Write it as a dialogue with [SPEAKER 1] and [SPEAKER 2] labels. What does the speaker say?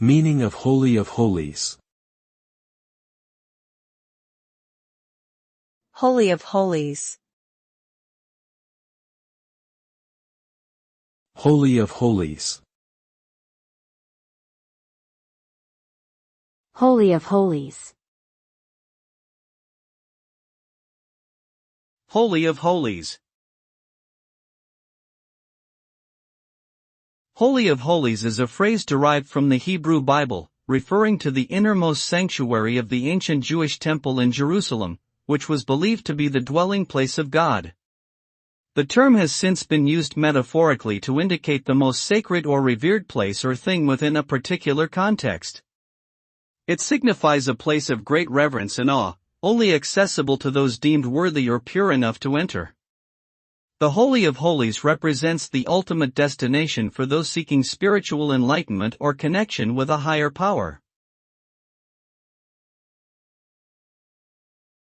[SPEAKER 1] Meaning of Holy of Holies.
[SPEAKER 2] Holy of Holies.
[SPEAKER 1] Holy of Holies.
[SPEAKER 3] Holy of Holies.
[SPEAKER 4] Holy of Holies. Holy of Holies is a phrase derived from the Hebrew Bible, referring to the innermost sanctuary of the ancient Jewish temple in Jerusalem, which was believed to be the dwelling place of God. The term has since been used metaphorically to indicate the most sacred or revered place or thing within a particular context. It signifies a place of great reverence and awe, only accessible to those deemed worthy or pure enough to enter. The Holy of Holies represents the ultimate destination for those seeking spiritual enlightenment or connection with a higher power.